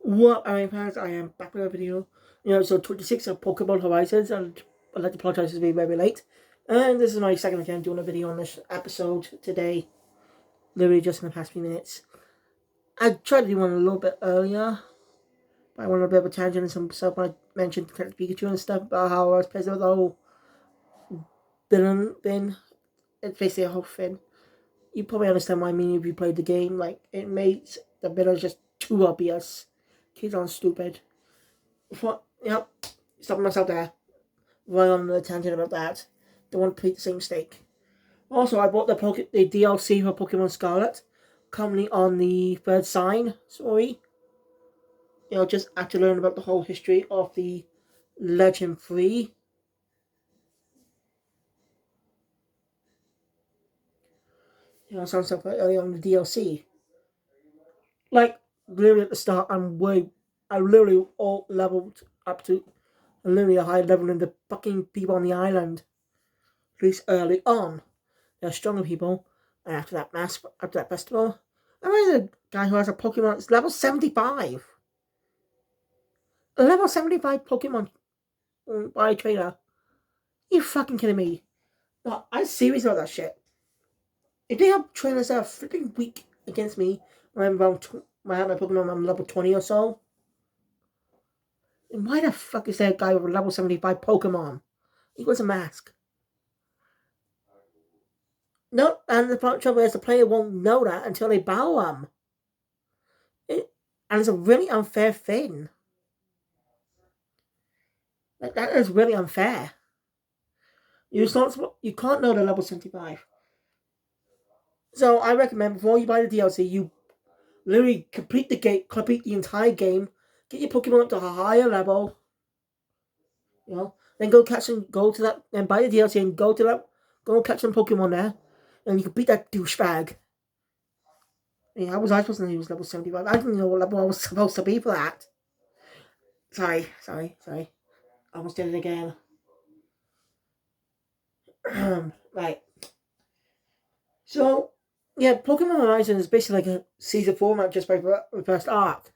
What I fans, I am back with a video. So 26 of Pokemon Horizons, and I'd like to apologize for being very late. And this is my second attempt doing a video on this episode today, literally just in the past few minutes. I tried to do one a little bit earlier, but I went on a bit of a tangent and some stuff when I mentioned Detective Pikachu and stuff about how I was pissed about the whole villain thing. It's basically a whole thing. You probably understand why I mean if you played the game. Like, it makes the villain just too obvious. Kids aren't stupid. Yep, stopping myself there. Right on the tangent about that. Don't want to repeat the same mistake. Also, I bought the DLC for Pokemon Scarlet, currently on the third sign story. Just after learning about the whole history of the Legend 3. Some stuff early on the DLC. Like, literally at the start, I literally all leveled up to literally a high level than the fucking people on the island. At least early on. There are stronger people. And after that festival, I mean, a guy who has a Pokemon that's level 75. A level 75 Pokemon by a trainer. Are you fucking kidding me? No, I'm serious about that shit. If they have trainers that are flipping weak against me when I'm when I have my Pokemon I'm level 20 or so, then why the fuck is there a guy with a level 75 Pokemon? He wears a mask. No, and the trouble is the player won't know that until they battle him. And it's a really unfair thing. Like, that is really unfair. You can't know the level 75. So I recommend before you buy the DLC, you literally complete the entire game, get your Pokemon up to a higher level, then go to that, and buy the DLC and go catch some Pokemon there, and you can beat that douchebag. How was I supposed to know he was level 75? I didn't know what level I was supposed to be for that. Sorry. I almost did it again. Right. So, yeah, Pokemon Horizon is basically like a season format just by the first arc,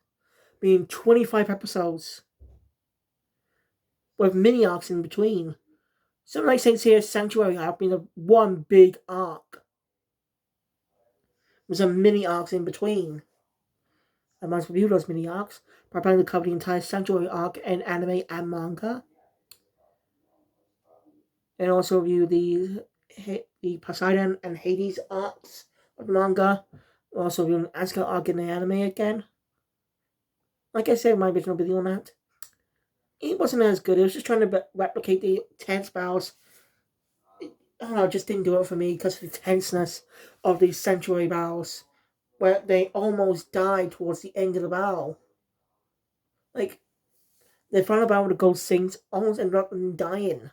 being 25 episodes with mini arcs in between. Something like Saint Seiya's Sanctuary arc being a one big arc. With some mini arcs in between. I might review those mini arcs, but I plan to cover the entire Sanctuary arc in anime and manga. And also review the Poseidon and Hades arcs of the manga. Also review an Asuka arc in the anime again. Like I said in my original video on that, it wasn't as good. It was just trying to replicate the tense battles. I don't know, it just didn't do it for me because of the tenseness of these Sanctuary battles, where they almost died towards the end of the battle. Like, the final battle with the Ghost Saints almost ended up dying.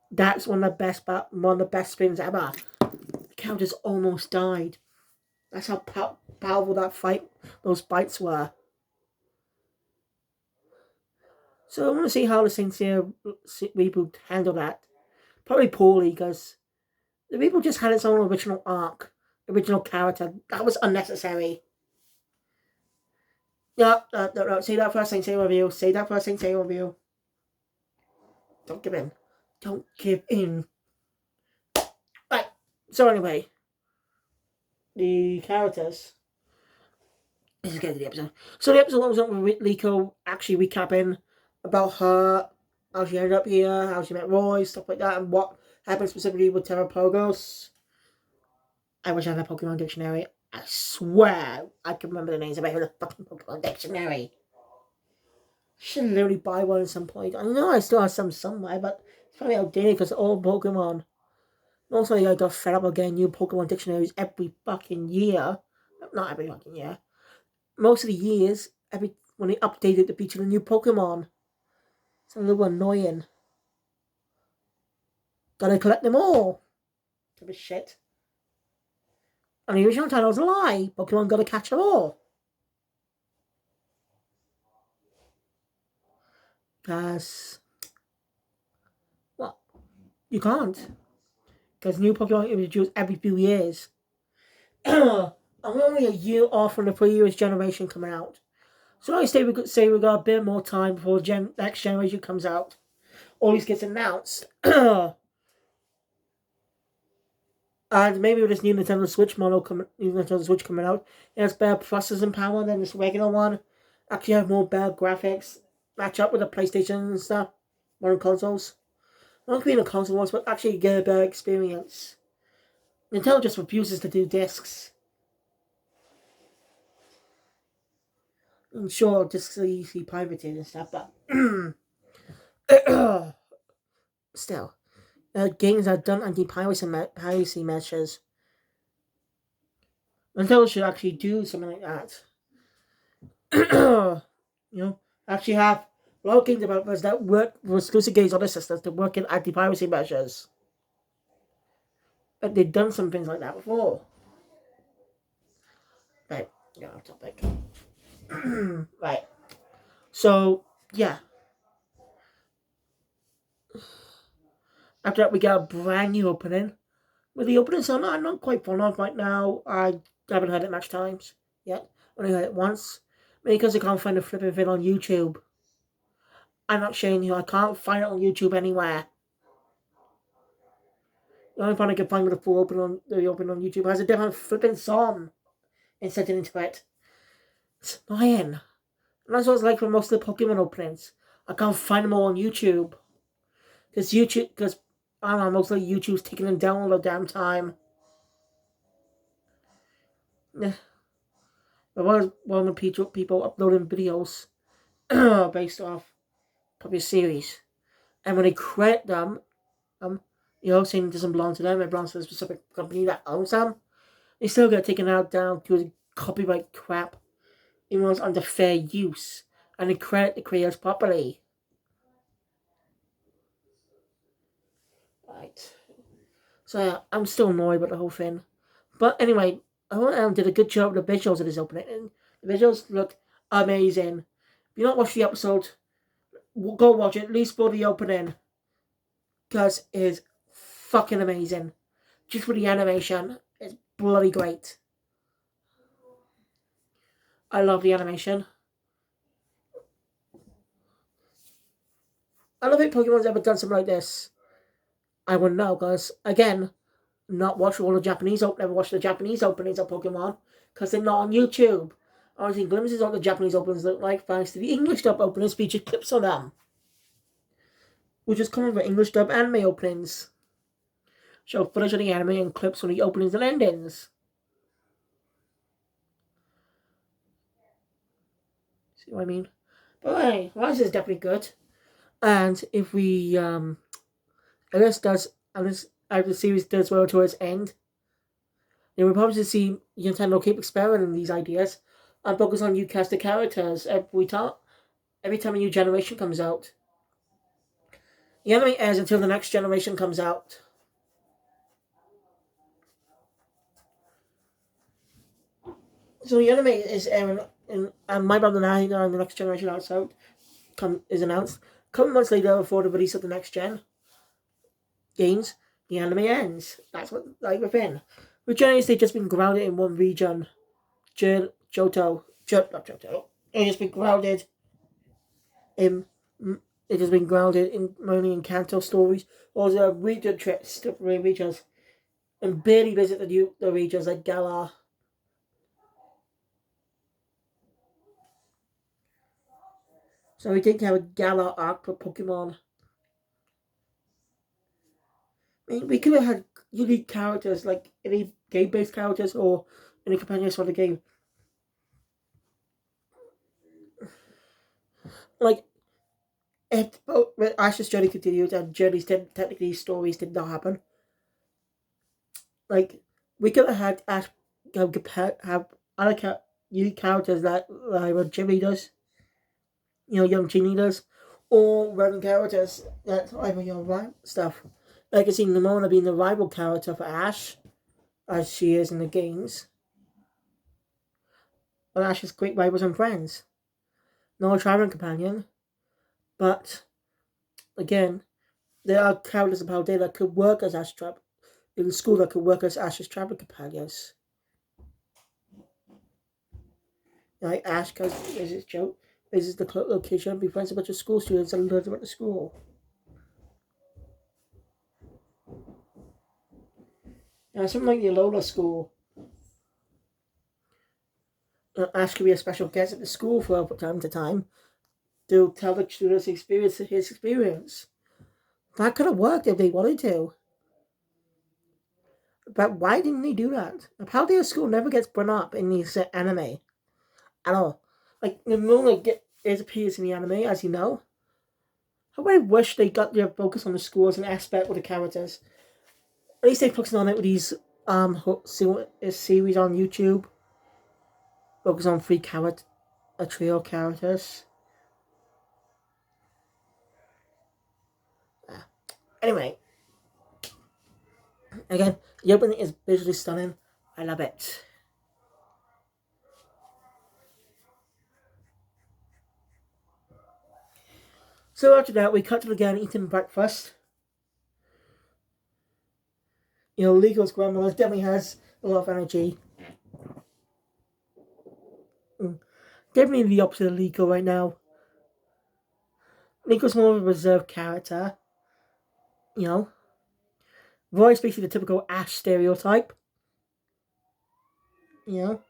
That's one of the best things ever. The characters almost died. That's how powerful those fights were. So I want to see how the Saint Seiya reboot handled that. Probably poorly, because the reboot just had its own original arc, original character. That was unnecessary. No. Say that for a Saint Seiya review. Say that for a Saint Seiya review. Don't give in. Don't give in. Right. So anyway, the characters. Let's just get to the episode. So the episode was on with Liko actually recapping about her, how she ended up here, how she met Roy, stuff like that, and what happened specifically with Terra Pogos. I wish I had a Pokemon dictionary. I swear I can remember the names of every fucking Pokemon dictionary. I should literally buy one at some point. I know I still have some somewhere, but it's probably outdated because all Pokemon. Also, I got fed up of getting new Pokemon dictionaries every fucking year. Not every fucking year. Most of the years, when they updated to feature the new Pokemon. It's a little annoying. Gotta collect them all. Type of shit. And the original title's a lie. Pokemon gotta catch them all. Because, well, you can't. Because new Pokemon are introduced every few years. I'm only a year off from the previous generation coming out. So I say we got a bit more time before next generation comes out. All these gets announced. And maybe with this new Nintendo Switch Nintendo Switch coming out, it has better processing power than this regular one. Actually have more better graphics, match up with the PlayStation and stuff, modern consoles. Not being a console wars, but actually get a better experience. Nintendo just refuses to do discs. I'm sure discs are easily pirated and stuff, but still, games are done anti-piracy measures. Nintendo should actually do something like that. Actually have a lot of game developers that work with exclusive games on their systems to work in anti-piracy measures. But they've done some things like that before. Right, off topic. Right. So, yeah. After that, we got a brand new opening. With the opening song, I'm not quite fond of right now. I haven't heard it much times yet. Only heard it once. Maybe because I can't find the flipping thing on YouTube. I'm not showing you. I can't find it on YouTube anywhere. The only one I can find with the full open on YouTube has a different flipping song inserted into it. It's annoying. And that's what it's like for most of the Pokemon openings. I can't find them all on YouTube. Because I don't know, mostly YouTube's taking them down all the damn time. Yeah. There was one of the people uploading videos based off probably a series. And when they credit them, saying it doesn't belong to them, it belongs to a specific company that owns them, they still get taken out down to copyright crap, even though it's under fair use, and they credit the creators properly. Right. So yeah, I'm still annoyed about the whole thing. But anyway, OM did a good job with the visuals of this opening. And the visuals look amazing. If you not watched the episode, go watch it, at least for the opening. Because it is fucking amazing. Just for the animation, it's bloody great. I love the animation. I don't think Pokemon's ever done something like this. I wouldn't know, because, again, not watch all the Japanese never watch the Japanese openings of Pokemon, because they're not on YouTube. I've seen glimpses of the Japanese openings look like, thanks to the English dub openings featured clips of them, which is common for English dub anime openings. Show footage of the anime and clips from the openings and endings. See what I mean? But hey, this is definitely good. And if we, as the series does well towards its end, then we'll probably see Nintendo keep experimenting these ideas and focus on new cast of characters every time a new generation comes out. The anime airs until the next generation comes out. So the anime is airing, and My Brother 9 and the next generation is announced. A couple months later, before the release of the next gen games, the anime ends. That's what within. Which generally they've just been grounded in one region. Not Johto. It has been grounded in. It has been grounded in mainly in Kanto stories, or the region trips to regions, and barely visit the regions like Galar. So we didn't have a Galar arc for Pokemon. I mean, we could have had unique characters, like any game-based characters or any companions for the game. Like, if Ash's journey continued and technically stories did not happen, like, we could have had Ash have other unique characters like Jimmy does, young Ginny does, or random characters that either right stuff. Like I see Nimona being the rival character for Ash, as she is in the games. But Ash is great rivals and friends. No traveling companion, but again, there are characters in Paldea that could work as Ash in school that could work as Ash's traveling companions. Like Ash goes, this is joke. This is the location, befriends a bunch of school students and learns about the school. Something like the Alola school. Ash could be a special guest at the school from time to time to tell the students his experience. That could have worked if they wanted to. But why didn't they do that? Paldea School never gets brought up in these anime at all. Like, the moment it appears in the anime, as you know. I really wish they got their focus on the school as an aspect with the characters. At least they focus on it with these series on YouTube. Focus on a trio of characters. Anyway, again, the opening is visually stunning. I love it. So after that, we cut to the guy eating breakfast. You know, Lego's grandmother definitely has a lot of energy. Definitely the opposite of Liko right now. Liko's more of a reserved character. You know, Roy's basically the typical Ash stereotype. You know,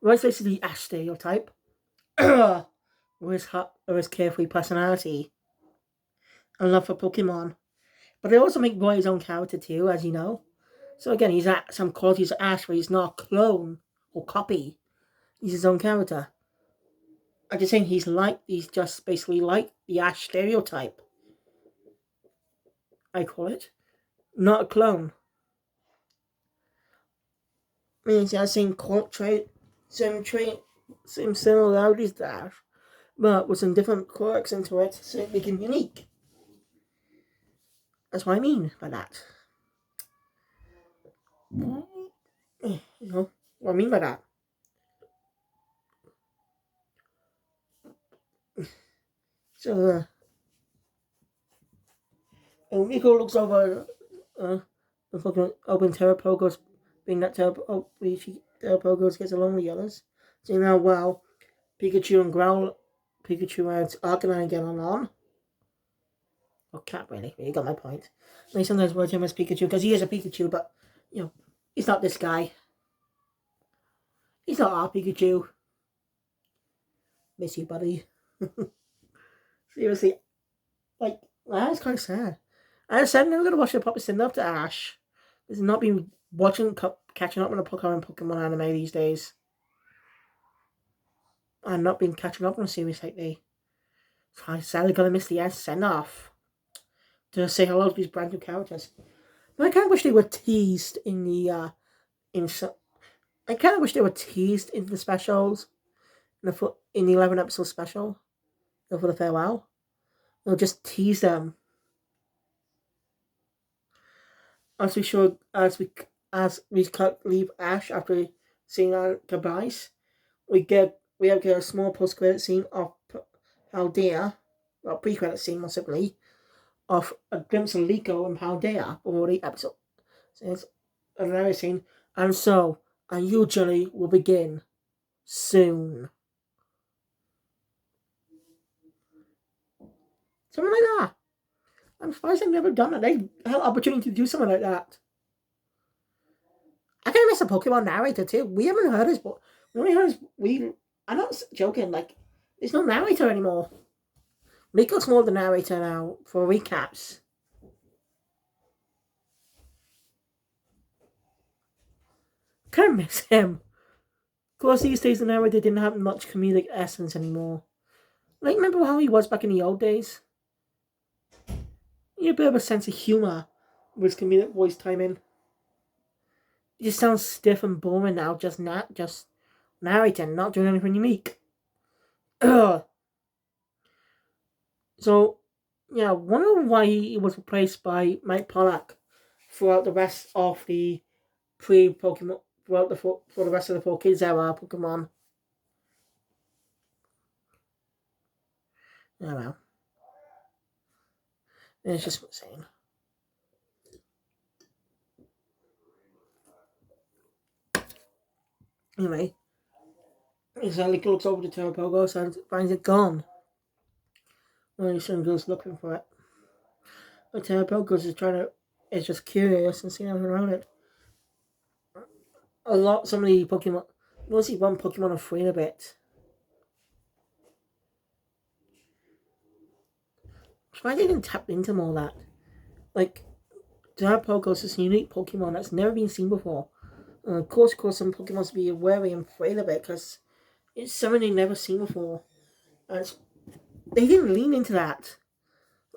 Roy's basically the Ash stereotype. with his carefree personality and love for Pokemon. But they also make Roy his own character too, as you know. So again, he's at some qualities of Ash, but he's not a clone or copy. He's his own character. I'm just saying he's just basically like the Ash stereotype. I call it. Not a clone. Means he has same same similarities to Ash, but with some different quirks into it, so it make him unique. That's what I mean by that. You know what I mean by that. So, and Rico looks over the fucking open Terrapogos, being that Terrapogos gets along with the others. So now, wow, Pikachu and Arcanine get along. Well, Cat really, you got my point. They sometimes refer to him as Pikachu because he is a Pikachu, but you know, he's not this guy. He's not our Pikachu. Miss you, buddy. Seriously, like that's kind of sad. I said I'm never gonna watch a proper send up to Ash. There's not been catching up on the Pokemon anime these days. I've not been catching up on a series lately. So I'm sadly gonna miss the send off to say hello to these brand new characters. But I kind of wish they were teased in the I kind of wish they were teased in the specials in the 11 episode special for the farewell. They'll just tease them as we leave Ash after seeing our goodbyes. We have a small post credit scene of Paldea, well, pre credit scene more simply, of a glimpse of Liko and Paldea before the episode. So it's another scene, and so usually will begin soon. Something like that. I'm surprised they've never done it. They had an opportunity to do something like that. I kind of miss a Pokemon narrator too. We haven't heard his. We only heard his. I'm not joking. Like, there's no narrator anymore. Rico's more the narrator now for recaps. Kind of miss him. Of course, these days the narrator didn't have much comedic essence anymore. Like, remember how he was back in the old days? He had a bit of a sense of humor with his comedic voice timing. It just sounds stiff and boring now, just narrating, not doing anything unique. Ugh. So, yeah, wonder why he was replaced by Mike Pollack throughout the rest of the pre-Pokemon, for the rest of the 4Kids era Pokemon. I don't know. It's just insane. Anyway, Nico looks over to Terrapogos and finds it gone. When his son goes looking for it. But Terrapogos is just curious and seeing everything around it. Some of the Pokemon, mostly one Pokemon afraid of it. Why they didn't tap into more of that? Like, Terrapogos is a unique Pokemon that's never been seen before. Of course, some Pokemon be wary and afraid of it because it's something they've never seen before. And they didn't lean into that.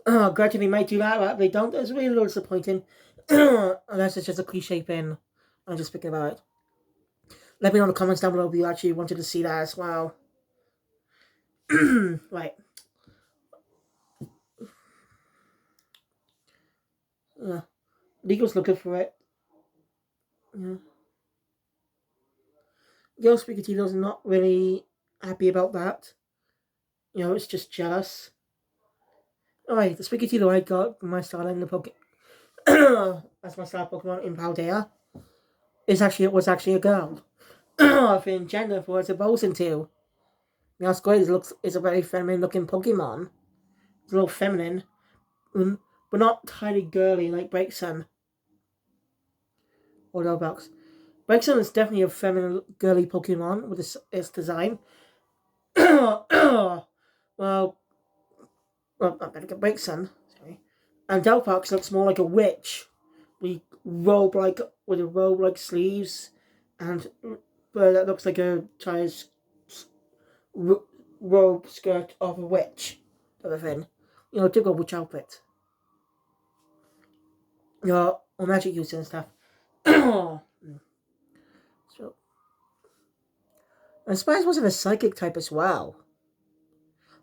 Granted, they might do that, but they don't. It's really a little disappointing. Unless it's just a cliche thing. I'm just thinking about it. Let me know in the comments down below if you actually wanted to see that as well. Right. Nico's looking for it. Yeah. Yo, Spikatito's not really happy about that. It's just jealous. Alright, the Spikatito I got from my starter in the Pokemon. That's my starter Pokemon in Paldea. It was actually a girl. In gender for it's supposed to. Now Squirtle is a very feminine looking Pokemon. It's a little feminine. But not tiny girly like Breaksun. Or Roblox. Breaksun is definitely a feminine girly Pokemon with its design. well, I better get Breaksun. Sorry. And Delphox looks more like a witch. With robe-like sleeves, and that looks like a child's robe skirt of a witch, type of thing. Typical witch outfit. Or magic use and stuff. So, and Spice wasn't a psychic type as well.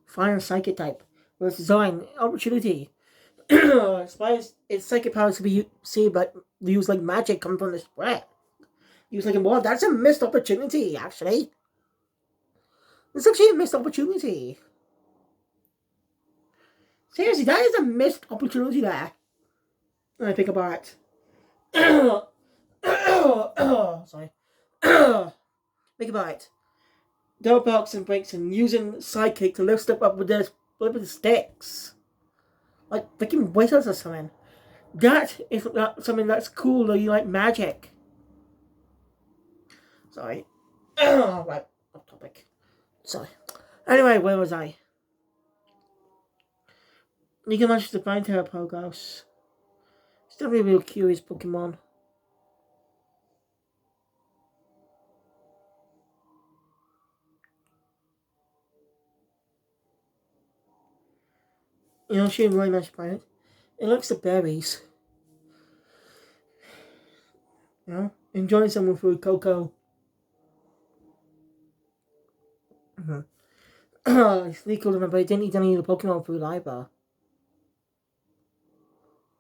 Fire psychic type with design opportunity. Spice, its psychic powers to be seen, but used like magic come from the spread. Used like a more. That's a missed opportunity, actually. It's actually a missed opportunity. Seriously, that is a missed opportunity there. When I think about it. Sorry. Think about it. Delphox and Breaksun using Sidekick to lift stuff up with their flipping sticks. Like freaking wizards or something. That is something that's cool though you like magic. Sorry. Right, off topic. Sorry. Anyway, where was I? You can manage to find Terrapogos. It's definitely a real curious Pokemon. She didn't really manage to find it. It likes the berries. Enjoying someone through Cocoa. It's really cool to remember. He didn't eat any of the Pokemon food either.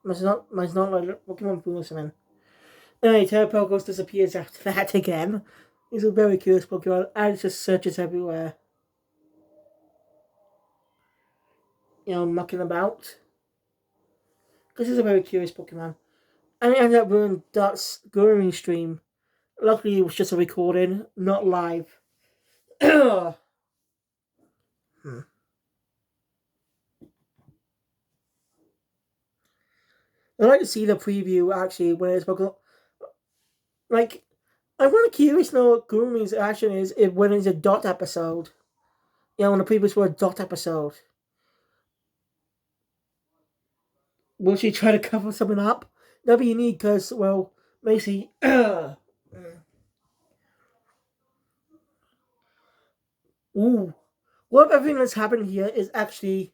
Might not like Pokemon food or something. Anyway, Terrapogos disappears after that again. He's a very curious Pokemon and it just searches everywhere. Mucking about. Because he's a very curious Pokemon. And it ended up ruining Dot's grooming stream. Luckily, it was just a recording, not live. I like to see the preview actually when it's Pokemon. Like, I'm really curious to know what Gurumi's action is when it's a Dot episode. When the previous were a Dot episode. Will she try to cover something up? That'd be unique because, well, Macy. Ooh. What if everything that's happened here is actually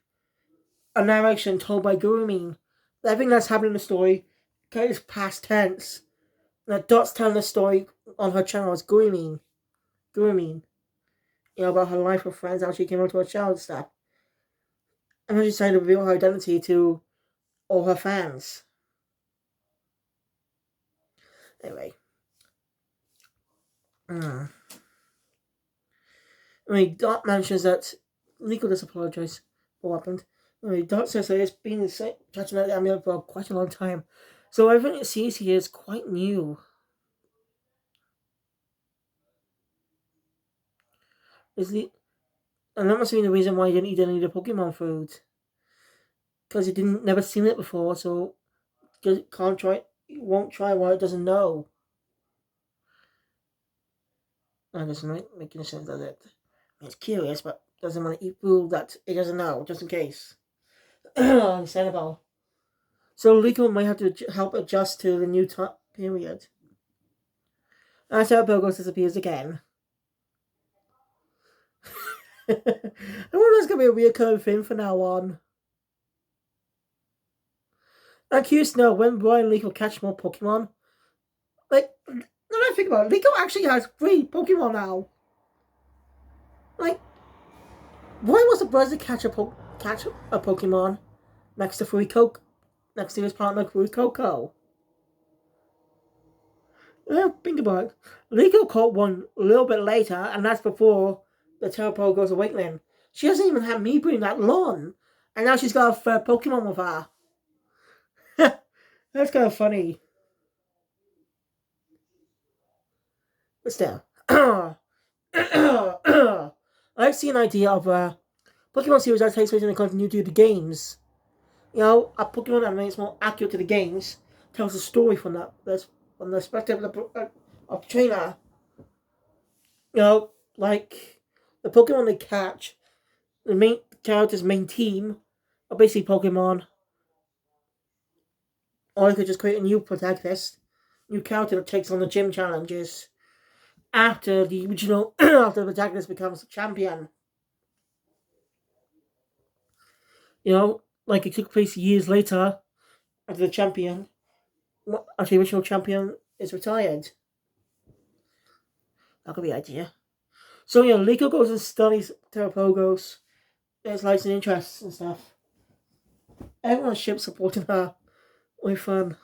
a narration told by Gurumi? Everything that's happened in the story is past tense. That Dot's telling the story on her channel as Gurumi. About her life with friends, how she came out to her child and stuff. And then she's trying to reveal her identity to all her fans. Anyway. Dot mentions that Nico does apologize for what happened. Dot says that it's been touching that amulet for quite a long time. So everything it sees here is quite new. And that must be the reason why you didn't eat any of the Pokemon food. Because you didn't never seen it before, so you can't try you won't try what it doesn't know. That doesn't make any sense, does it? It's curious, but doesn't want to eat food that it doesn't know, just in case. Understandable. So Rico might have to help adjust to the new time period. As our Burgos disappears again. I wonder if that's going to be a recurring thing from now on. I'm curious to know when Brian Lee will catch more Pokemon. Like, now that I think about it, Rico actually has 3 Pokemon now. Like, why was the brother catch a Pokemon next to next to his partner Coco? Well, think about it. Rico caught one a little bit later, and that's before the Terrapo goes awakening. She hasn't even had me bring that long, and now she's got a third Pokemon with her. That's kind of funny. But still, I see an idea of a Pokemon series that takes place in the continuity of the games. You know, a Pokemon anime is more accurate to the games, tells a story from from the perspective of the trainer. You know, like the Pokemon they catch, the main character's main team are basically Pokemon, or you could just create a new protagonist, new character that takes on the gym challenges after the original after the protagonist becomes a champion. You know, like it took place years later after the champion, after the original champion is retired. That could be an idea. So yeah, Liko goes and studies Terrapogos. There's likes and interests and stuff. Everyone's ship supporting her. Way fun.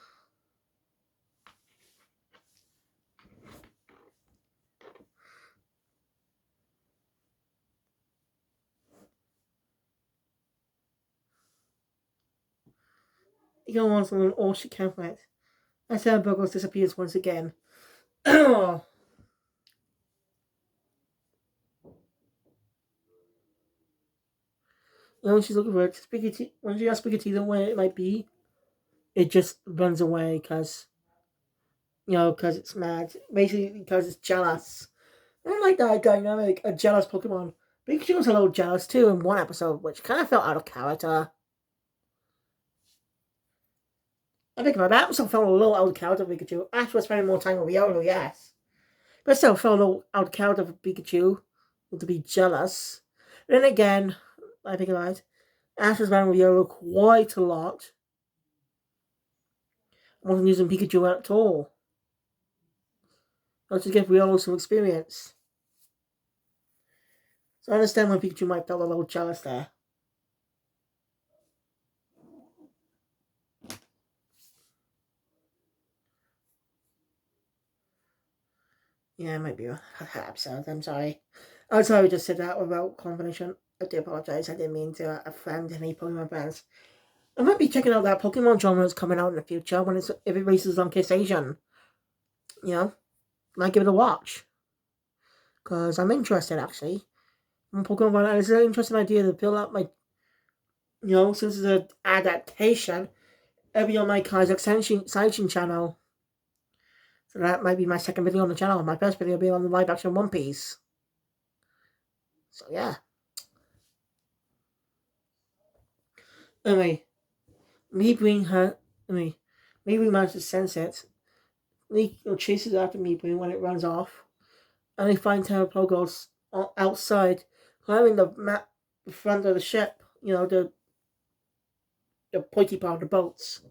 You go on from an all she can fight. And Terrapogos disappears once again. You know, when she's looking for it, when she asks Spaghetti where it might be, it just runs away because, because it's mad. Basically, because it's jealous. I don't like that dynamic, a jealous Pokemon. Pikachu was a little jealous too in one episode, which kind of felt out of character. I think about that episode felt a little out of character for Pikachu. Ash was spending more time with Riolu, yes. But still felt a little out of character for Pikachu to be jealous. Then again, I think about it, Ash was spending with Riolu quite a lot. Wasn't using Pikachu at all. Let's just give Riolu some experience. So I understand why Pikachu might feel a little jealous there. Yeah, it might be a episode. I'm sorry. I'm sorry I just said that without confirmation. I do apologize. I didn't mean to offend any Pokemon fans. I might be checking out that Pokemon genre that's coming out in the future if it releases on Kiss Asian. You know, might give it a watch. Because I'm interested actually. In Pokemon, it's an interesting idea to build up my, since it's an adaptation, it'll be on my Kaiser Saishin channel. So that might be my second video on the channel. My first video will be on the live action One Piece. So yeah. Anyway, me bring her. Anyway, me managed to sense it. Nico chases after me when it runs off, and they find Terrapogos outside, climbing the front of the ship. The pointy part of the boats.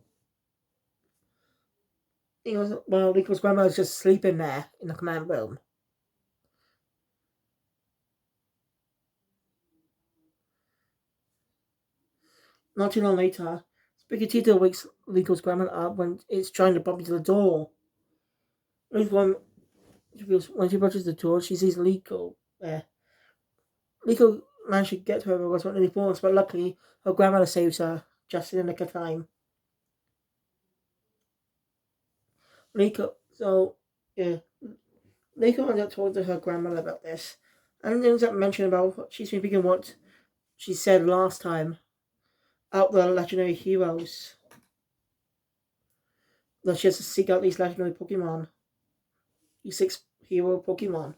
Nico's grandma is just sleeping there in the command room. Not too long later, Spaghettito wakes Nico's grandma up when it's trying to bump into the door. When she approaches the door, she sees Nico there. Nico managed to get to her because when he falls, but luckily her grandmother saves her just in the nick of time. Nico, so yeah, Nico went up towards her grandmother about this, And there was that mention about what she's been thinking what she said last time out the legendary heroes. That she has to seek out these legendary Pokemon. These 6 hero Pokemon.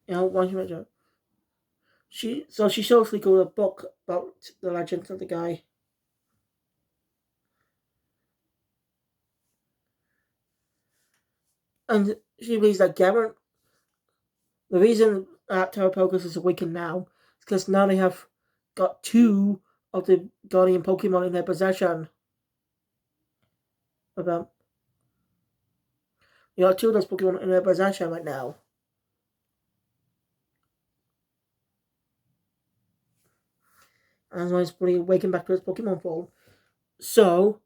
You know, one mention. She shows Liko a book about the legend of the guy. And she believes that Gavin, the reason that Terrapocus is awakened now is because now they have got 2 of the Guardian Pokemon in their possession. About you got 2 of those Pokemon in their possession right now. And so he's fully awakened back to his Pokemon form. So,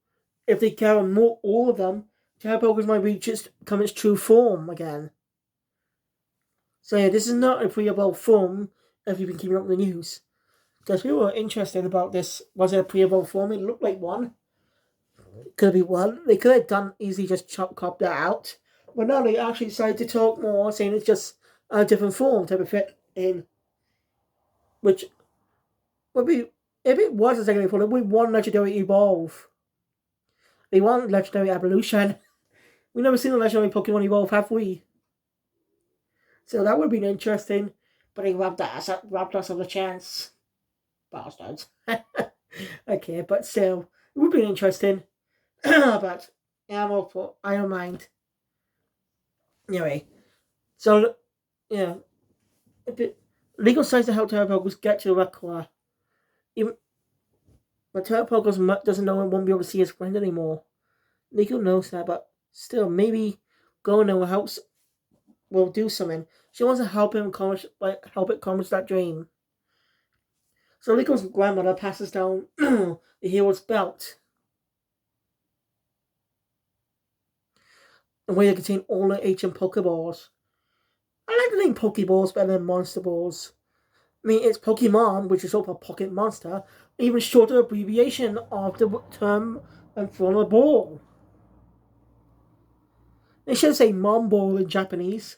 if they carry more all of them, Terrapocus might reach become its true form again. So yeah, this is not a pre-evolved form if you've been keeping up with the news. Because people were interested about this. Was it a pre-evolved form? It looked like one. It could be one. They could have done easily just cop that out. But now they actually decided to talk more, saying it's just a different form to fit in. Which would be, if it was a secondary form, it would be one legendary evolve. They want legendary evolution. We've never seen a legendary Pokemon evolve, have we? So that would have been interesting. But they robbed us of the chance. Bastards. Okay, but still, it would be interesting. But yeah, I don't mind. Anyway, so yeah, legal size to help Terrapocus get to the record. Even but Terrapocus doesn't know and won't be able to see his friend anymore. Legal knows that, but still, maybe going there will do something. She wants to help him accomplish that dream. So Legal's grandmother passes down the hero's belt. The way to contain all the ancient Pokeballs. I like the name Pokeballs better than Monster Balls. I mean, it's Pokemon, which is also a pocket monster, even shorter abbreviation of the term and from a ball. They should say Mom Ball in Japanese.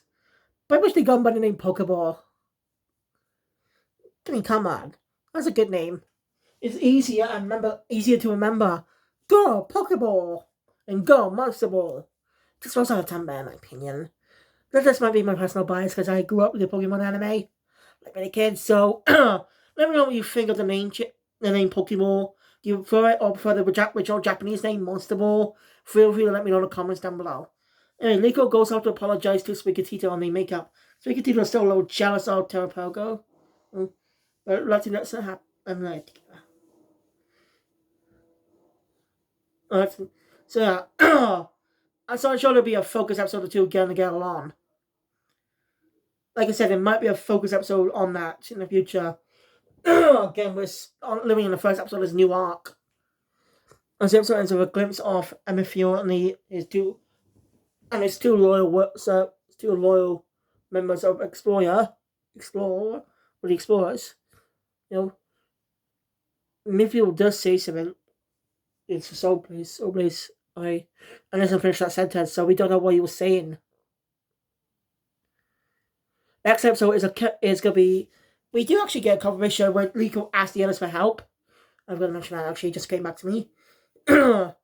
But I wish they gone by the name Pokeball. I mean, come on. That's a good name. It's easier to remember. Go Pokeball and go Monster Ball. This was out of time, in my opinion. That just might be my personal bias because I grew up with the Pokemon anime, like many kids. So let me know what you think of the name Pokemon. Do you prefer it or prefer the original Japanese name Monster Ball? Feel free to let me know in the comments down below. Anyway, Liko goes out to apologize to Sprigatito on the makeup. Sprigatito is still a little jealous of Terrapogo. But let's see that's not happen. Right. So yeah. I'm sorry, sure there'll be a focus episode or two again to get along. Like I said, there might be a focus episode on that in the future. Again, we're living in the first episode of this new arc. And the episode ends with a glimpse of Emifio and his two loyal members of Explorer with the Explorers. You know, Emifio does say something. It's so please. I doesn't finish that sentence, so we don't know what he was saying. Next episode is gonna be. We do actually get a confirmation where Liko asked the others for help. I'm gonna mention that actually just came back to me. So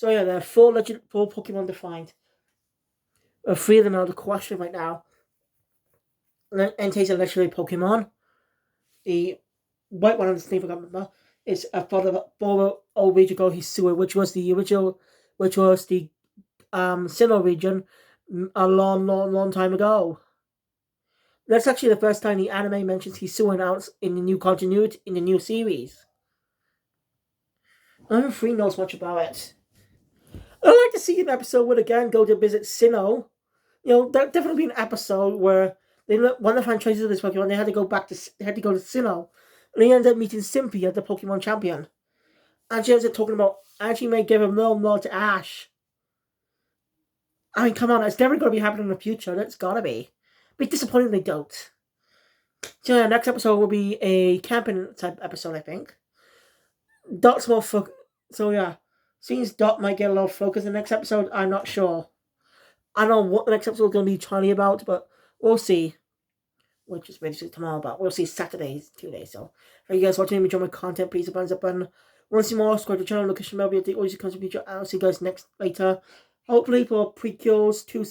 yeah, there are 4 Pokemon defined. 3 of them are the question right now. Entei's a legendary Pokemon. The white one, I can't remember, is a former old region called Hisui, which was the Sinnoh region a long time ago. That's actually the first time the anime mentions Hisui out in the new continuity, in the new series. I don't think Free knows much about it. I'd like to see an episode where the gang go to visit Sinnoh. You know, that definitely be an episode where one of the franchises of this Pokemon, they had to go to Sinnoh. And they ended up meeting Cynthia, the Pokemon champion. And she ends up talking about, and she may give a little nod to Ash. I mean, come on, it's never going to be happening in the future. That's gotta be. Be disappointed they don't. So yeah, next episode will be a camping type episode, I think. Dot's more focus. So yeah, seems Dot might get a little focus in the next episode. I'm not sure. I don't know what the next episode is going to be Charlie about, but we'll see. Which is basically tomorrow, but we'll see Saturdays, 2 days. So, for you guys watching and enjoying my content, please hit the thumbs up button. Want to see more? Subscribe to the channel, location bell, update all your content future. I'll see you guys later. Hopefully for prequels, two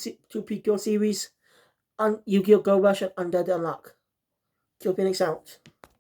prequel series on Yu-Gi-Oh! Go Rush and Undead Unlock. Kill Phoenix out.